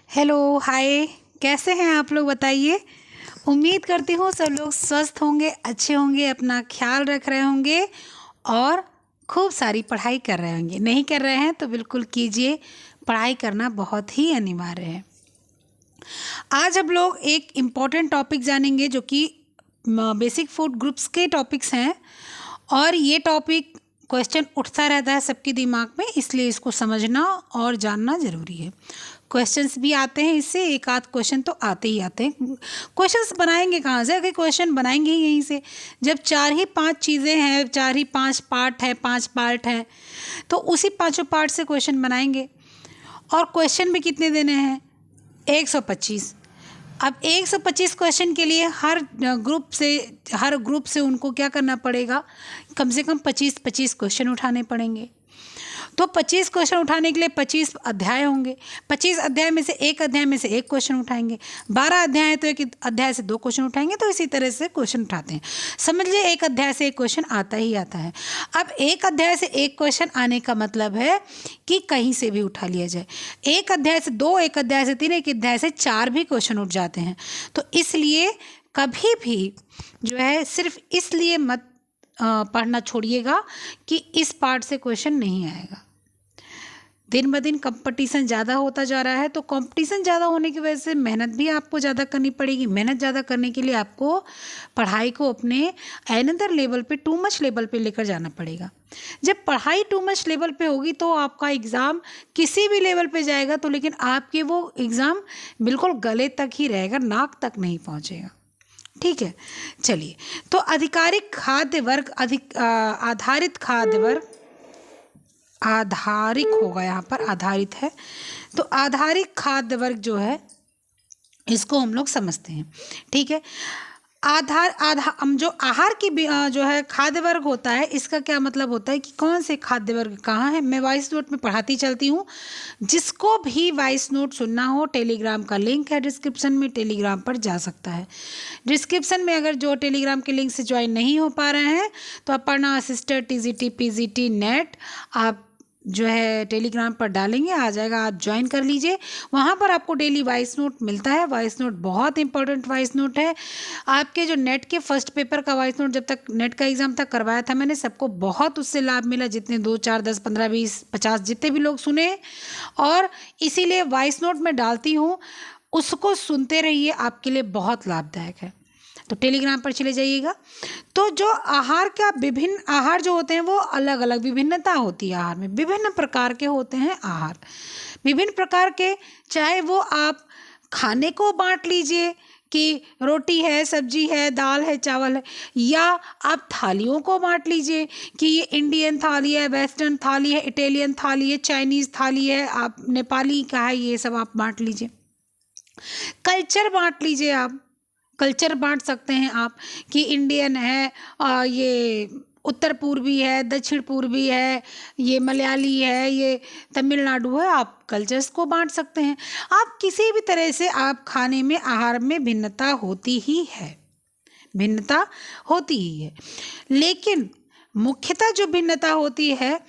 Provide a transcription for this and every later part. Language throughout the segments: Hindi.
हेलो, हाय। कैसे हैं आप लोग, बताइए। उम्मीद करती हूँ सब लोग स्वस्थ होंगे, अच्छे होंगे, अपना ख्याल रख रहे होंगे और खूब सारी पढ़ाई कर रहे होंगे। नहीं कर रहे हैं तो बिल्कुल कीजिए, पढ़ाई करना बहुत ही अनिवार्य है। आज हम लोग एक इम्पॉर्टेंट टॉपिक जानेंगे जो कि बेसिक फूड ग्रुप्स के टॉपिक्स हैं और ये टॉपिक क्वेश्चन उठता रहता है सबके दिमाग में, इसलिए इसको समझना और जानना ज़रूरी है। क्वेश्चंस भी आते हैं इससे, एक आध क्वेश्चन तो आते ही आते हैं। क्वेश्चंस बनाएंगे कहाँ से? अगर क्वेश्चन बनाएंगे ही यहीं से, जब 4 ही 5 चीज़ें हैं, 4 ही 5 पार्ट है, 5 पार्ट है, तो उसी पाँचों पार्ट से क्वेश्चन बनाएंगे। और क्वेश्चन भी कितने देने हैं? 125। अब 125 क्वेश्चन के लिए हर ग्रुप से उनको क्या करना पड़ेगा? कम से कम 25-25 क्वेश्चन उठाने पड़ेंगे। तो 25 क्वेश्चन उठाने के लिए 25 अध्याय होंगे। 25 अध्याय में से एक अध्याय में से एक क्वेश्चन उठाएंगे। 12 अध्याय है तो एक अध्याय से 2 क्वेश्चन उठाएंगे। तो इसी तरह से क्वेश्चन उठाते हैं। समझ लीजिए एक अध्याय से एक क्वेश्चन आता ही आता है। अब एक अध्याय से एक क्वेश्चन आने का मतलब है कि कहीं से भी उठा लिया जाए। एक अध्याय से 2, एक अध्याय से 3, एक अध्याय से 4 भी क्वेश्चन उठ जाते हैं। तो इसलिए कभी भी जो है सिर्फ इसलिए मत पढ़ना छोड़िएगा कि इस पार्ट से क्वेश्चन नहीं आएगा। दिन ब दिन कंपटीशन ज़्यादा होता जा रहा है, तो कंपटीशन ज़्यादा होने की वजह से मेहनत भी आपको ज़्यादा करनी पड़ेगी। मेहनत ज़्यादा करने के लिए आपको पढ़ाई को अपने अनदर लेवल पे, टू मच लेवल पे लेकर जाना पड़ेगा। जब पढ़ाई टू मच लेवल पे होगी तो आपका एग्ज़ाम किसी भी लेवल पे जाएगा, तो लेकिन आपके वो एग्ज़ाम बिल्कुल गले तक ही रहेगा, नाक तक नहीं पहुँचेगा। ठीक है, चलिए। तो आधिकारिक खाद्य वर्ग, आधारित खाद्य वर्ग, आधारिक होगा, यहाँ पर आधारित है। तो आधारिक खाद्य वर्ग जो है इसको हम लोग समझते हैं। ठीक है, हम जो आहार की जो है खाद्य वर्ग होता है, इसका क्या मतलब होता है कि कौन से खाद्य वर्ग कहाँ है। मैं वॉइस नोट में पढ़ाती चलती हूँ। जिसको भी वॉइस नोट सुनना हो, टेलीग्राम का लिंक है डिस्क्रिप्शन में, टेलीग्राम पर जा सकता है। डिस्क्रिप्शन में अगर जो टेलीग्राम के लिंक से ज्वाइन नहीं हो पा रहे हैं तो अपर्णा असिस्टर TGT PGT नेट आप जो है टेलीग्राम पर डालेंगे, आ जाएगा, आप ज्वाइन कर लीजिए। वहाँ पर आपको डेली वॉइस नोट मिलता है। वॉइस नोट बहुत इंपॉर्टेंट वॉइस नोट है। आपके जो नेट के फर्स्ट पेपर का वॉइस नोट जब तक नेट का एग्ज़ाम तक करवाया था मैंने, सबको बहुत उससे लाभ मिला। जितने 2 4 10 15 20 50 जितने भी लोग सुने, और इसीलिए वॉइस नोट में डालती हूँ, उसको सुनते रहिए, आपके लिए बहुत लाभदायक है। तो टेलीग्राम पर चले जाइएगा। तो जो आहार का, विभिन्न आहार जो होते हैं वो अलग अलग विभिन्नता होती है। आहार में विभिन्न प्रकार के होते हैं आहार, विभिन्न प्रकार के। चाहे वो आप खाने को बांट लीजिए कि रोटी है, सब्जी है, दाल है, चावल है, या आप थालियों को बांट लीजिए कि ये इंडियन थाली है, वेस्टर्न थाली है, इटालियन थाली है, चाइनीज़ थाली है, आप नेपाली का है, ये सब आप बांट लीजिए। कल्चर बांट लीजिए, आप कल्चर बांट सकते हैं आप कि इंडियन है, ये उत्तर पूर्वी है, दक्षिण पूर्वी है, ये मलयाली है, ये तमिलनाडु है। आप कल्चर्स को बांट सकते हैं। आप किसी भी तरह से आप खाने में, आहार में भिन्नता होती ही है, भिन्नता होती ही है। लेकिन मुख्यतः जो भिन्नता होती है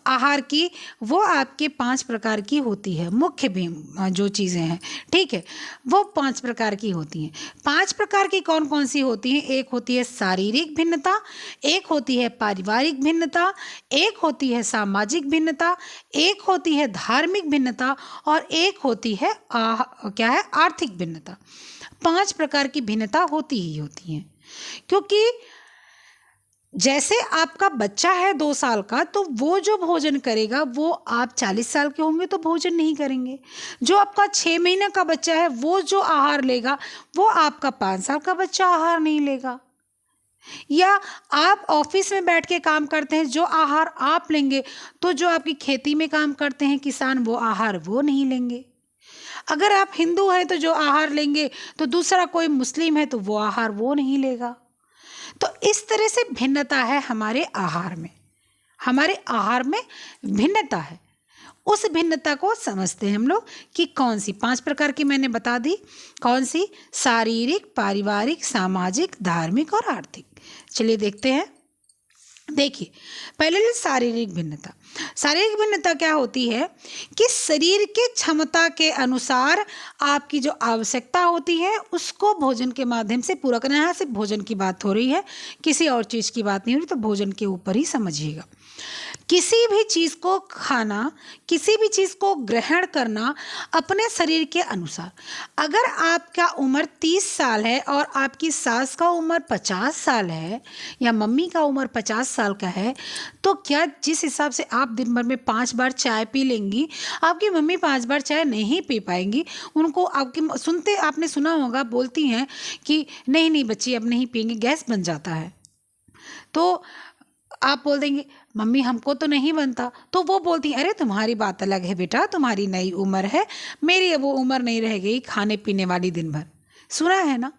आहार की, वो आपके 5 प्रकार की होती है। मुख्य भी जो चीज़ें हैं, ठीक है, वो 5 प्रकार की होती हैं। 5 प्रकार की कौन कौन सी होती हैं? एक होती है शारीरिक भिन्नता, एक होती है पारिवारिक भिन्नता, एक होती है सामाजिक भिन्नता, एक होती है धार्मिक भिन्नता, और एक होती है क्या है, आर्थिक भिन्नता। 5 प्रकार की भिन्नता होती ही होती हैं। क्योंकि जैसे आपका बच्चा है 2 साल का, तो वो जो भोजन करेगा वो आप 40 साल के होंगे तो भोजन नहीं करेंगे। जो आपका 6 महीने का बच्चा है वो जो आहार लेगा, वो आपका 5 साल का बच्चा आहार नहीं लेगा। या आप ऑफिस में बैठ के काम करते हैं, जो आहार आप लेंगे, तो जो आपकी खेती में काम करते हैं किसान, वो आहार वो नहीं लेंगे। अगर आप हिंदू हैं तो जो आहार लेंगे, तो दूसरा कोई मुस्लिम है तो वो आहार वो नहीं लेगा। तो इस तरह से भिन्नता है हमारे आहार में, हमारे आहार में भिन्नता है। उस भिन्नता को समझते हैं हम लोग कि कौन सी 5 प्रकार की मैंने बता दी। कौन सी? शारीरिक, पारिवारिक, सामाजिक, धार्मिक और आर्थिक। चलिए देखते हैं। देखिए, पहले शारीरिक भिन्नता। शारीरिक भिन्नता क्या होती है कि शरीर के क्षमता के अनुसार आपकी जो आवश्यकता होती है उसको भोजन के माध्यम से पूरा करना है। यहाँ सिर्फ भोजन की बात हो रही है, किसी और चीज़ की बात नहीं हो रही, तो भोजन के ऊपर ही समझिएगा। किसी भी चीज़ को खाना, किसी भी चीज़ को ग्रहण करना अपने शरीर के अनुसार। अगर आपका उम्र 30 साल है और आपकी सास का उम्र 50 साल है या मम्मी का उम्र 50 साल का है, तो क्या जिस हिसाब से आप दिन भर में 5 बार चाय पी लेंगी, आपकी मम्मी 5 बार चाय नहीं पी पाएंगी। उनको आपकी सुनते आपने सुना होगा, बोलती हैं कि नहीं नहीं बच्ची अब नहीं पियेंगे, गैस बन जाता है। तो आप बोल देंगे मम्मी हमको तो नहीं बनता, तो वो बोलती है अरे तुम्हारी बात अलग है बेटा, तुम्हारी नई उम्र है, मेरी वो उम्र नहीं रह गई खाने पीने वाली दिन भर। सुना है ना?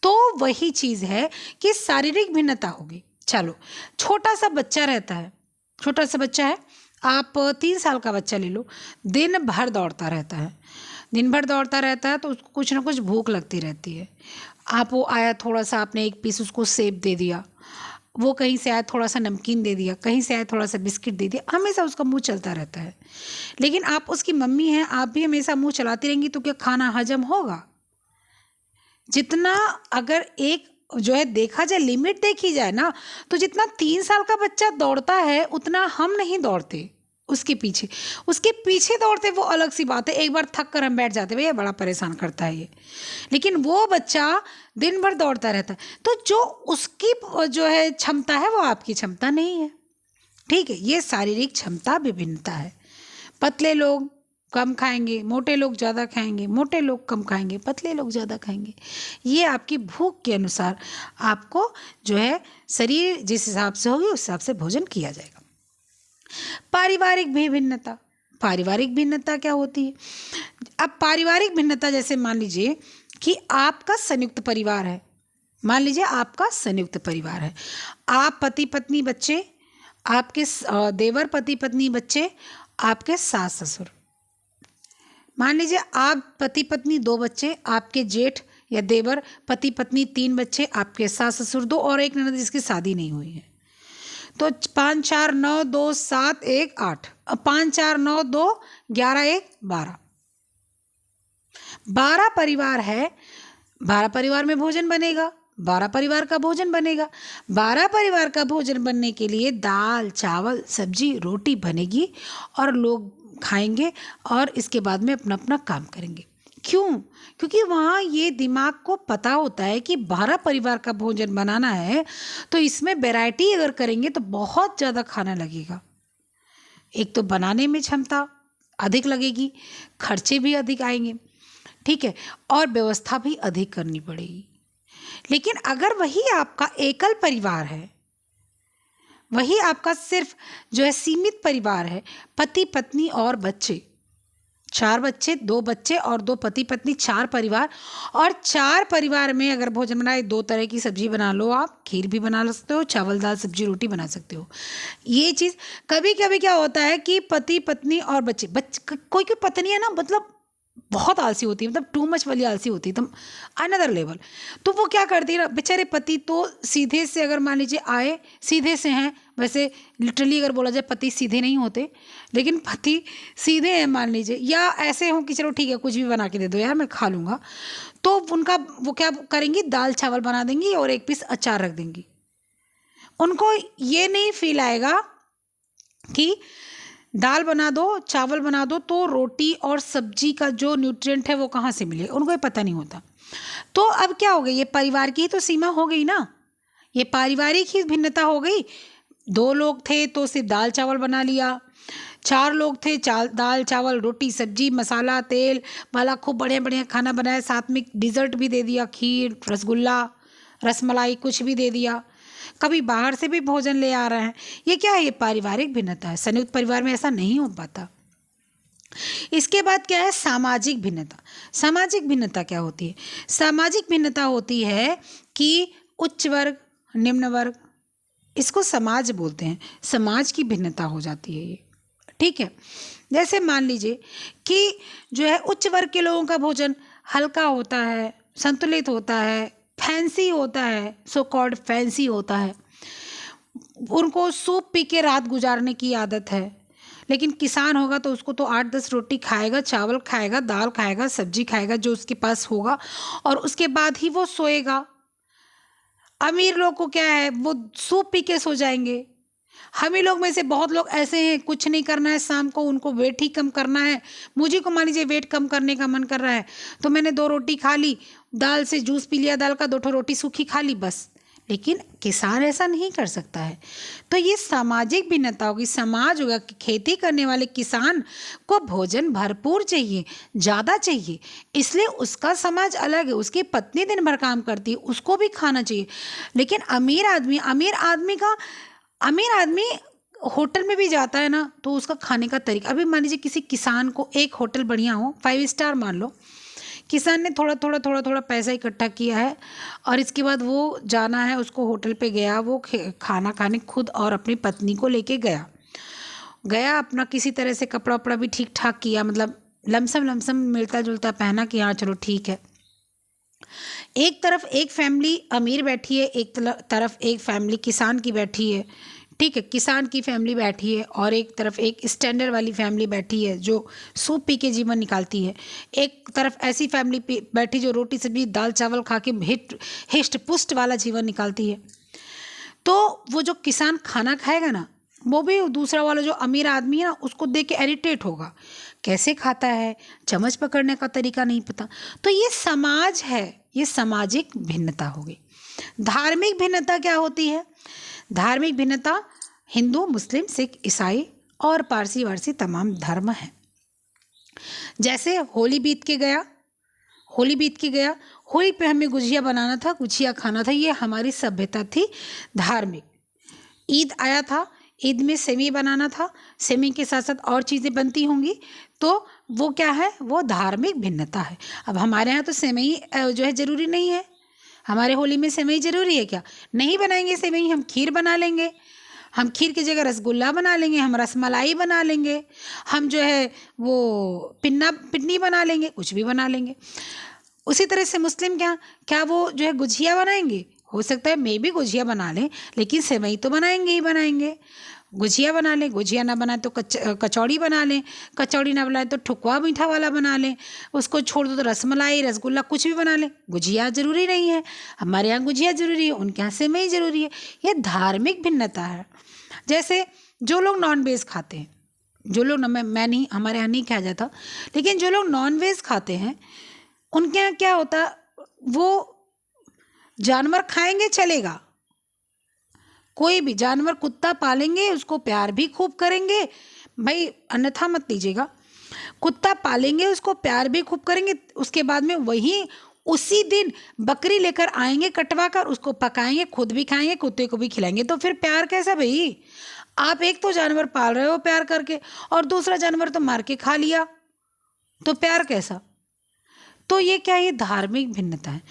तो वही चीज़ है कि शारीरिक भिन्नता होगी। चलो, छोटा सा बच्चा रहता है, छोटा सा बच्चा है, आप 3 साल का बच्चा ले लो, दिन भर दौड़ता रहता है, दिन भर दौड़ता रहता है, तो उसको कुछ ना कुछ भूख लगती रहती है। आप वो आया, थोड़ा सा आपने एक पीस उसको सेब दे दिया, वो कहीं से आया थोड़ा सा नमकीन दे दिया, कहीं से आया थोड़ा सा बिस्किट दे दिया, हमेशा उसका मुंह चलता रहता है। लेकिन आप उसकी मम्मी हैं, आप भी हमेशा मुंह चलाती रहेंगी तो क्या खाना हजम होगा? जितना अगर एक जो है देखा जाए, लिमिट देखी जाए ना, तो जितना 3 साल का बच्चा दौड़ता है उतना हम नहीं दौड़ते उसके पीछे। उसके पीछे दौड़ते वो अलग सी बात है, एक बार थक कर हम बैठ जाते, भैया बड़ा परेशान करता है ये। लेकिन वो बच्चा दिन भर दौड़ता रहता है, तो जो उसकी जो है क्षमता है वो आपकी क्षमता नहीं है। ठीक है, ये शारीरिक क्षमता विभिन्नता है। पतले लोग कम खाएंगे, मोटे लोग ज़्यादा खाएंगे, मोटे लोग कम खाएंगे, पतले लोग ज़्यादा खाएंगे। ये आपकी भूख के अनुसार आपको जो है शरीर जिस हिसाब से होगी उस हिसाब से भोजन किया जाएगा। पारिवारिक भिन्नता। पारिवारिक भिन्नता क्या होती है? अब पारिवारिक भिन्नता जैसे मान लीजिए कि आपका संयुक्त परिवार है, मान लीजिए आपका संयुक्त परिवार है, आप पति पत्नी बच्चे, आपके देवर पति पत्नी बच्चे, आपके सास ससुर। मान लीजिए आप पति पत्नी 2 बच्चे, आपके जेठ या देवर पति पत्नी 3 बच्चे, आपके सास ससुर 2 और एक ननद जिसकी शादी नहीं हुई है। तो 5 4 9 2 7 1 8, 5 4 9 2 11 1 12, 12 परिवार है। 12 परिवार में भोजन बनेगा, 12 परिवार का भोजन बनेगा। 12 परिवार का भोजन बनने के लिए दाल चावल सब्जी रोटी बनेगी और लोग खाएंगे और इसके बाद में अपना अपना काम करेंगे। क्यों? क्योंकि वहाँ ये दिमाग को पता होता है कि 12 परिवार का भोजन बनाना है, तो इसमें वैरायटी अगर करेंगे तो बहुत ज़्यादा खाना लगेगा। एक तो बनाने में क्षमता अधिक लगेगी, खर्चे भी अधिक आएंगे, ठीक है, और व्यवस्था भी अधिक करनी पड़ेगी। लेकिन अगर वही आपका एकल परिवार है, वही आपका सिर्फ जो है सीमित परिवार है, पति पत्नी और बच्चे, 4 बच्चे, 2 बच्चे और 2 पति पत्नी, 4 परिवार, और 4 परिवार में अगर भोजन बनाए, 2 तरह की सब्जी बना लो, आप खीर भी बना सकते हो, चावल दाल सब्जी रोटी बना सकते हो। ये चीज़ कभी कभी क्या होता है कि पति पत्नी और बच्चे कोई कोई पत्नी है ना, मतलब बहुत आलसी होती है, मतलब टू मच वाली आलसी होती है, एकदम अनदर लेवल। तो वो क्या करती है ना, बेचारे पति तो सीधे से अगर मान लीजिए आए, सीधे से हैं, वैसे लिटरली अगर बोला जाए पति सीधे नहीं होते, लेकिन पति सीधे हैं मान लीजिए, या ऐसे हों कि चलो ठीक है कुछ भी बना के दे दो यार मैं खा लूँगा, तो उनका वो क्या करेंगी, दाल चावल बना देंगी और एक पीस अचार रख देंगी। उनको ये नहीं फील आएगा कि दाल बना दो चावल बना दो तो रोटी और सब्जी का जो न्यूट्रिएंट है वो कहाँ से मिले, उनको ये पता नहीं होता। तो अब क्या हो गई, ये परिवार की ही तो सीमा हो गई ना, ये पारिवारिक ही भिन्नता हो गई। 2 लोग थे तो सिर्फ दाल चावल बना लिया, 4 लोग थे दाल चावल रोटी सब्जी मसाला तेल वाला खूब बढ़िया बढ़िया खाना बनाया, साथ में डिज़र्ट भी दे दिया, खीर रसगुल्ला रसमलाई कुछ भी दे दिया, कभी बाहर से भी भोजन ले आ रहे हैं। ये क्या है, ये पारिवारिक भिन्नता है। संयुक्त परिवार में ऐसा नहीं हो पाता। इसके बाद क्या है, सामाजिक भिन्नता। सामाजिक भिन्नता क्या होती है? सामाजिक भिन्नता होती है कि उच्च वर्ग निम्न वर्ग, इसको समाज बोलते हैं, समाज की भिन्नता हो जाती है ये, ठीक है। जैसे मान लीजिए कि जो है उच्च वर्ग के लोगों का भोजन हल्का होता है, संतुलित होता है, फैंसी होता है, सो कॉल्ड फैंसी होता है। उनको सूप पी के रात गुजारने की आदत है। लेकिन किसान होगा तो उसको तो 8-10 रोटी खाएगा, चावल खाएगा, दाल खाएगा, सब्जी खाएगा जो उसके पास होगा, और उसके बाद ही वो सोएगा। अमीर लोग को क्या है, वो सूप पी के सो जाएंगे। हम ही लोग में से बहुत लोग ऐसे हैं, कुछ नहीं करना है शाम को, उनको वेट ही कम करना है। मुझे को मान लीजिए वेट कम करने का मन कर रहा है, तो मैंने 2 रोटी खा ली, दाल से जूस पी लिया, दाल का 2 ठो रोटी सूखी खा ली बस। लेकिन किसान ऐसा नहीं कर सकता है। तो ये सामाजिक भिन्नता होगी। समाज होगा कि खेती करने वाले किसान को भोजन भरपूर चाहिए, ज़्यादा चाहिए, इसलिए उसका समाज अलग है। उसकी पत्नी दिन भर काम करती है, उसको भी खाना चाहिए। लेकिन अमीर आदमी होटल में भी जाता है ना, तो उसका खाने का तरीका, अभी मान लीजिए किसी किसान को एक होटल बढ़िया हो, 5 स्टार मान लो, किसान ने थोड़ा पैसा इकट्ठा किया है, और इसके बाद वो जाना है, उसको होटल पे गया, वो खाना खाने खुद और अपनी पत्नी को लेके गया अपना किसी तरह से कपड़ा वपड़ा भी ठीक ठाक किया, मतलब लमसम मिलता जुलता पहना कि हाँ चलो ठीक है। एक तरफ एक फैमिली अमीर बैठी है, एक तरफ एक फैमिली किसान की बैठी है, ठीक है, किसान की फैमिली बैठी है, और एक तरफ एक स्टैंडर्ड वाली फैमिली बैठी है जो सूप पी के जीवन निकालती है। एक तरफ ऐसी फैमिली बैठी जो रोटी सब्जी दाल चावल खा के हिष्ट पुष्ट वाला जीवन निकालती है। तो वो जो किसान खाना खाएगा ना, वो भी दूसरा वाला जो अमीर आदमी है ना, उसको देख के इरिटेट होगा, कैसे खाता है, चम्मच पकड़ने का तरीका नहीं पता। तो ये समाज है, ये सामाजिक भिन्नता होगी। धार्मिक भिन्नता क्या होती है? धार्मिक भिन्नता हिंदू, मुस्लिम, सिख, ईसाई और पारसी वारसी तमाम धर्म हैं। जैसे होली बीत के गया, होली पे हमें गुजिया बनाना था, गुजिया खाना था, ये हमारी सभ्यता थी धार्मिक। ईद आया था, ईद में सेवई बनाना था, सेवई के साथ साथ और चीज़ें बनती होंगी, तो वो क्या है, वो धार्मिक भिन्नता है। अब हमारे यहाँ तो सेवई जो है ज़रूरी नहीं है। हमारे होली में सेवई ज़रूरी है क्या? नहीं बनाएंगे सेवई, हम खीर बना लेंगे, हम खीर की जगह रसगुल्ला बना लेंगे, हम रसमलाई बना लेंगे, हम जो है वो पिन्नी बना लेंगे, कुछ भी बना लेंगे। उसी तरह से मुस्लिम क्या वो जो है गुजिया बनाएंगे? हो सकता है मे भी गुजिया बना लें, लेकिन सेवई तो बनाएंगे ही बनाएंगे। गुजिया बना लें, गुजिया ना बनाए तो कचौड़ी बना लें, कचौड़ी ना बनाए तो ठुकवा मीठा वाला बना लें, उसको छोड़ दो तो रसमलाई रसगुल्ला कुछ भी बना लें। गुजिया ज़रूरी नहीं है, हमारे यहाँ गुजिया ज़रूरी है, उनके यहाँ सेवई ज़रूरी है। ये धार्मिक भिन्नता है। जैसे जो लोग नॉन वेज खाते हैं, जो लोग मैं नहीं, हमारे यहाँ नहीं खाया जाता, लेकिन जो लोग नॉन वेज खाते हैं उनके यहाँ क्या होता, वो जानवर खाएंगे चलेगा, कोई भी जानवर, कुत्ता पालेंगे, उसको प्यार भी खूब करेंगे, भाई अन्यथा मत लीजिएगा, कुत्ता पालेंगे, उसको प्यार भी खूब करेंगे, उसके बाद में वही उसी दिन बकरी लेकर आएंगे कटवा कर, उसको पकाएंगे, खुद भी खाएंगे, कुत्ते को भी खिलाएंगे। तो फिर प्यार कैसा भाई? आप एक तो जानवर पाल रहे हो प्यार करके, और दूसरा जानवर तो मार के खा लिया, तो प्यार कैसा? तो ये क्या, ये धार्मिक भिन्नता है।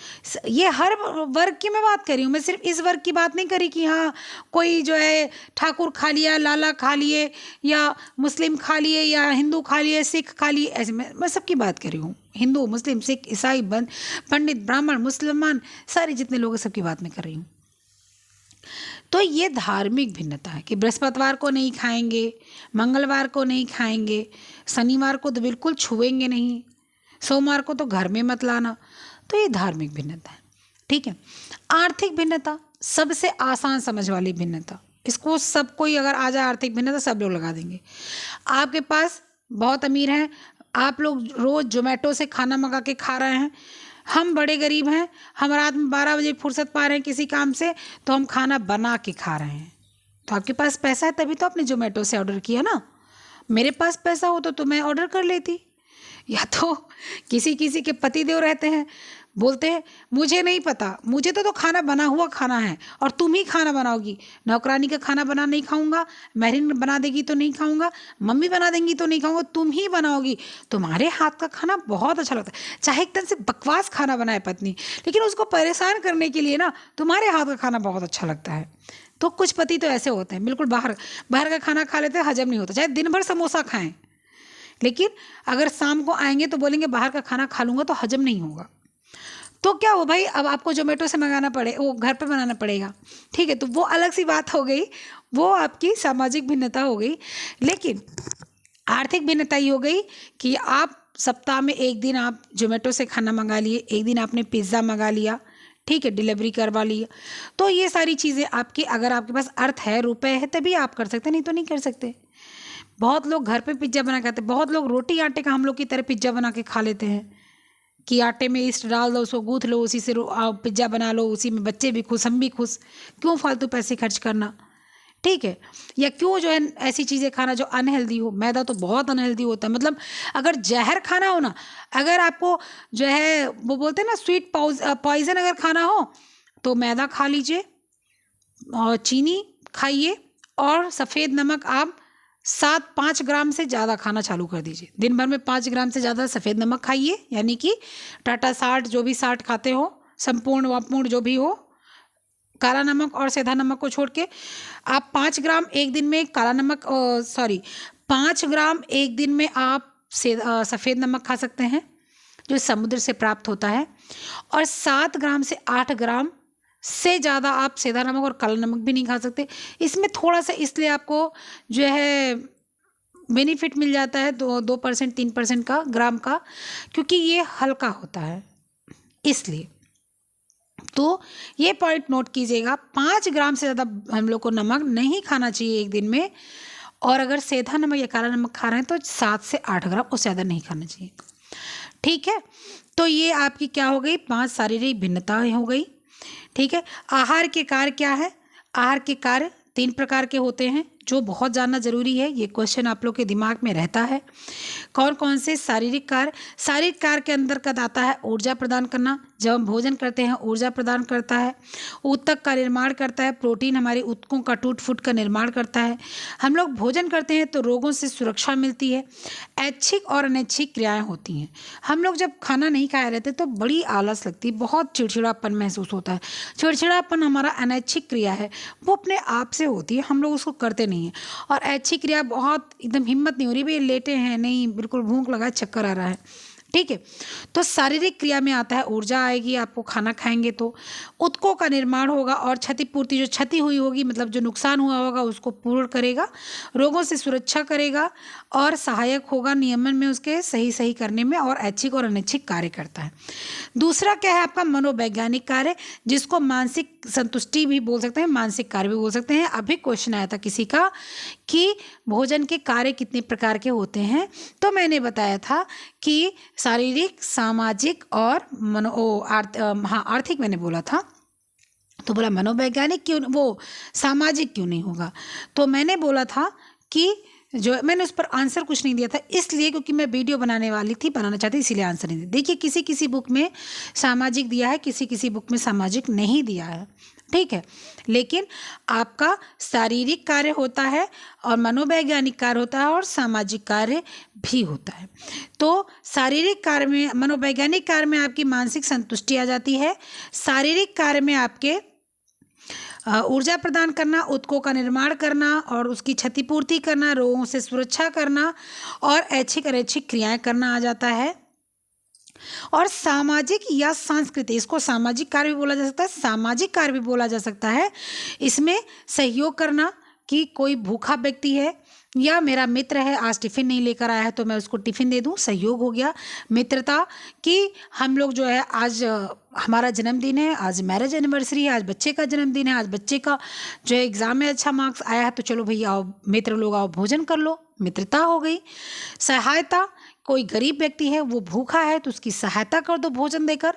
ये हर वर्ग की मैं बात कर रही हूँ, मैं सिर्फ इस वर्ग की बात नहीं करी कि हाँ कोई जो है ठाकुर खा लिया, लाला खा लिए, या मुस्लिम खा लिए, या हिंदू खा लिए, सिख खा लिए, ऐसे मैं सबकी बात कर रही हूँ। हिंदू, मुस्लिम, सिख, ईसाई, पंडित, ब्राह्मण, मुसलमान, सारे जितने लोग हैं सबकी बात मैं कर रही हूँ। तो ये धार्मिक भिन्नता है कि बृहस्पतिवार को नहीं खाएंगे, मंगलवार को नहीं खाएंगे, शनिवार को तो बिल्कुल छुएंगे नहीं, सोमवार को तो घर में मत लाना। तो ये धार्मिक भिन्नता है, ठीक है। आर्थिक भिन्नता सबसे आसान समझ वाली भिन्नता, इसको सब कोई अगर आ जाए आर्थिक भिन्नता सब लोग लगा देंगे। आपके पास बहुत अमीर हैं, आप लोग रोज़ जोमेटो से खाना मंगा के खा रहे हैं, हम बड़े गरीब हैं, हम रात में 12 बजे फुर्सत पा रहे हैं किसी काम से, तो हम खाना बना के खा रहे हैं। तो आपके पास पैसा है तभी तो आपने जोमेटो से ऑर्डर किया ना। मेरे पास पैसा हो तो मैं ऑर्डर कर लेती। या तो किसी किसी के पतिदेव रहते हैं, बोलते हैं मुझे नहीं पता, मुझे तो खाना बना हुआ खाना है और तुम ही खाना बनाओगी, नौकरानी का खाना बना नहीं खाऊंगा, महरीन बना देगी तो नहीं खाऊंगा, मम्मी बना देंगी तो नहीं खाऊंगा, तुम ही बनाओगी, तुम्हारे हाथ का खाना बहुत अच्छा लगता है। चाहे एकदम से बकवास खाना बनाए पत्नी, लेकिन उसको परेशान करने के लिए ना तुम्हारे हाथ का खाना बहुत अच्छा लगता है। तो कुछ पति तो ऐसे होते हैं, बिल्कुल बाहर का खाना खा लेते हैं, हजम नहीं होता, चाहे दिन भर समोसा खाएं, लेकिन अगर शाम को आएंगे तो बोलेंगे बाहर का खाना खा लूँगा तो हजम नहीं होगा। तो क्या हो भाई, अब आपको जोमेटो से मंगाना पड़े, वो घर पे बनाना पड़ेगा, ठीक है, तो वो अलग सी बात हो गई, वो आपकी सामाजिक भिन्नता हो गई। लेकिन आर्थिक भिन्नता ये हो गई कि आप सप्ताह में एक दिन आप ज़ोमैटो से खाना मंगा लिए, एक दिन आपने पिज़्ज़ा मंगा लिया, ठीक है, डिलीवरी करवा लिया। तो ये सारी चीज़ें आपकी, अगर आपके पास अर्थ है, रुपए है, तभी आप कर सकते हैं, नहीं तो नहीं कर सकते। बहुत लोग घर पे पिज़्ज़ा बना के खाते हैं, बहुत लोग रोटी आटे का हम लोग की तरह पिज़्ज़ा बना के खा लेते हैं कि आटे में ईस्ट डाल दो, उसको गूँथ लो, उसी से पिज़्ज़ा बना लो, उसी में बच्चे भी खुश, हम भी खुश। क्यों फालतू पैसे खर्च करना, ठीक है। या क्यों जो है ऐसी चीज़ें खाना जो अनहेल्दी हो। मैदा तो बहुत अनहेल्दी होता है, मतलब अगर जहर खाना हो ना, अगर आपको जो है वो बोलते हैं ना स्वीट पॉइजन अगर खाना हो, तो मैदा खा लीजिए और चीनी खाइए और सफ़ेद नमक आप 5 ग्राम से ज़्यादा खाना चालू कर दीजिए। दिन भर में 5 ग्राम से ज़्यादा सफ़ेद नमक खाइए, यानी कि टाटा साल्ट, जो भी साल्ट खाते हो, संपूर्ण वापूर्ण जो भी हो, काला नमक और सेंधा नमक को छोड़ के आप 5 ग्राम एक दिन में काला नमक, 5 ग्राम एक दिन में आप सफ़ेद नमक खा सकते हैं जो समुद्र से प्राप्त होता है, और 7 ग्राम से 8 ग्राम से ज़्यादा आप सेंधा नमक और काला नमक भी नहीं खा सकते। इसमें थोड़ा सा इसलिए आपको जो है बेनिफिट मिल जाता है 2% 3% का ग्राम का, क्योंकि ये हल्का होता है, इसलिए। तो ये पॉइंट नोट कीजिएगा, 5 ग्राम से ज़्यादा हम लोग को नमक नहीं खाना चाहिए एक दिन में, और अगर सेंधा नमक या काला नमक खा रहे हैं तो 7 से 8 ग्राम, उससे ज़्यादा नहीं खाना चाहिए, ठीक है। तो ये आपकी क्या हो गई, 5 शारीरिक भिन्नताएं हो गई, ठीक है। आहार के कार्य क्या है, आहार के कार्य 3 प्रकार के होते हैं, जो बहुत जानना जरूरी है, ये क्वेश्चन आप लोग के दिमाग में रहता है। कौन कौन से शारीरिक कार्य, शारीरिक कार्य के अंतर्गत आता है ऊर्जा प्रदान करना, जब हम भोजन करते हैं ऊर्जा प्रदान करता है, ऊतक का निर्माण करता है, प्रोटीन हमारे ऊतकों का टूट फूट का निर्माण करता है, हम लोग भोजन करते हैं तो रोगों से सुरक्षा मिलती है, ऐच्छिक और अनैच्छिक क्रियाएं होती हैं। हम लोग जब खाना नहीं खाए रहते तो बड़ी आलस लगती है, बहुत चिड़चिड़ापन महसूस होता है। चिड़चिड़ापन हमारा अनैच्छिक क्रिया है, वो अपने आप से होती है, हम लोग उसको करते नहीं हैं। और ऐच्छिक क्रिया बहुत एकदम हिम्मत नहीं हो रही, भाई लेटे हैं, नहीं बिल्कुल भूख लगा, चक्कर आ रहा है, ठीक है। तो शारीरिक क्रिया में आता है ऊर्जा आएगी, आपको खाना खाएंगे तो ऊतकों का निर्माण होगा, और क्षतिपूर्ति, जो क्षति हुई होगी मतलब जो नुकसान हुआ होगा उसको पूर्ण करेगा, रोगों से सुरक्षा करेगा, और सहायक होगा नियमन में उसके सही करने में, और ऐच्छिक और अनैच्छिक कार्य करता है। दूसरा क्या है आपका मनोवैज्ञानिक कार्य, जिसको मानसिक संतुष्टि भी बोल सकते हैं, मानसिक कार्य भी बोल सकते हैं। अभी क्वेश्चन आया था किसी का कि भोजन के कार्य कितने प्रकार के होते हैं, तो मैंने बताया था कि शारीरिक, सामाजिक और आर्थिक मैंने बोला था। तो बोला मनोवैज्ञानिक क्यों, वो सामाजिक क्यों नहीं होगा, तो मैंने बोला था कि जो मैंने उस पर आंसर कुछ नहीं दिया था, इसलिए क्योंकि मैं वीडियो बनाने वाली थी, बनाना चाहती, इसीलिए आंसर नहीं दिया। देखिए किसी किसी बुक में सामाजिक दिया है, किसी किसी बुक में सामाजिक नहीं दिया है, ठीक है। लेकिन आपका शारीरिक कार्य होता है, और मनोवैज्ञानिक कार्य होता है, और सामाजिक कार्य भी होता है। तो शारीरिक कार्य में, मनोवैज्ञानिक कार्य में आपकी मानसिक संतुष्टि आ जाती है, शारीरिक कार्य में आपके ऊर्जा प्रदान करना, ऊतकों का निर्माण करना और उसकी क्षतिपूर्ति करना, रोगों से सुरक्षा करना, और ऐच्छिक अनैच्छिक क्रियाएं करना आ जाता है। और सामाजिक या सांस्कृतिक, इसको सामाजिक कार्य भी बोला जा सकता है, सामाजिक कार्य भी बोला जा सकता है। इसमें सहयोग करना, कि कोई भूखा व्यक्ति है या मेरा मित्र है, आज टिफ़िन नहीं लेकर आया है तो मैं उसको टिफ़िन दे दूं, सहयोग हो गया। मित्रता, कि हम लोग जो है आज हमारा जन्मदिन है, आज मैरिज एनिवर्सरी है, आज बच्चे का जन्मदिन है, आज बच्चे का जो है एग्ज़ाम में अच्छा मार्क्स आया है, तो चलो भैया आओ मित्र लोग आओ भोजन कर लो, मित्रता हो गई। सहायता, कोई गरीब व्यक्ति है वो भूखा है तो उसकी सहायता कर दो भोजन देकर।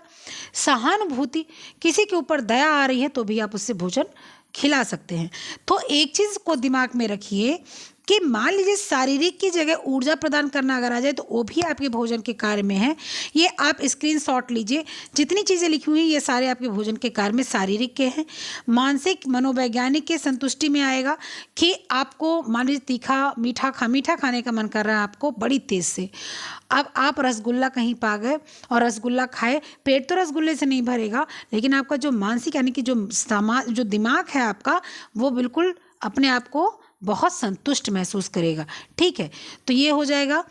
सहानुभूति, किसी के ऊपर दया आ रही है तो भी आप उससे भोजन खिला सकते हैं। तो एक चीज़ को दिमाग में रखिए कि मान लीजिए शारीरिक की जगह ऊर्जा प्रदान करना अगर आ जाए तो वो भी आपके भोजन के कार्य में है। ये आप स्क्रीनशॉट लीजिए, जितनी चीज़ें लिखी हुई हैं ये सारे आपके भोजन के कार्य में शारीरिक के हैं। मानसिक, मनोवैज्ञानिक के संतुष्टि में आएगा कि आपको मान लीजिए तीखा मीठा खाने का मन कर रहा है आपको बड़ी तेज़ से, अब आप रसगुल्ला कहीं पा गए और रसगुल्ला खाए, पेट तो रसगुल्ले से नहीं भरेगा, लेकिन आपका जो मानसिक यानी कि जो दिमाग है आपका, वो बिल्कुल अपने आप को बहुत संतुष्ट महसूस करेगा, ठीक है। तो ये हो जाएगा।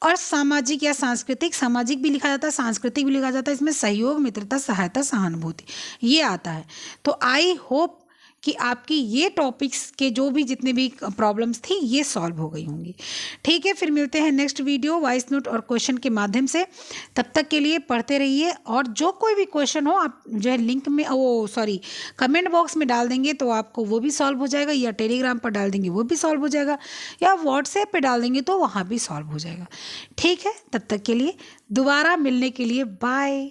और सामाजिक या सांस्कृतिक, सामाजिक भी लिखा जाता है, सांस्कृतिक भी लिखा जाता है, इसमें सहयोग, मित्रता, सहायता, सहानुभूति ये आता है। तो आई होप कि आपकी ये टॉपिक्स के जो भी जितने भी प्रॉब्लम्स थी ये सॉल्व हो गई होंगी। ठीक है, फिर मिलते हैं नेक्स्ट वीडियो वॉइस नोट और क्वेश्चन के माध्यम से। तब तक के लिए पढ़ते रहिए, और जो कोई भी क्वेश्चन हो आप जो है लिंक में कमेंट बॉक्स में डाल देंगे तो आपको वो भी सॉल्व हो जाएगा, या टेलीग्राम पर डाल देंगे वो भी सॉल्व हो जाएगा, या व्हाट्सएप पे डाल देंगे तो वहाँ भी सॉल्व हो जाएगा। ठीक है, तब तक के लिए दोबारा मिलने के लिए बाय।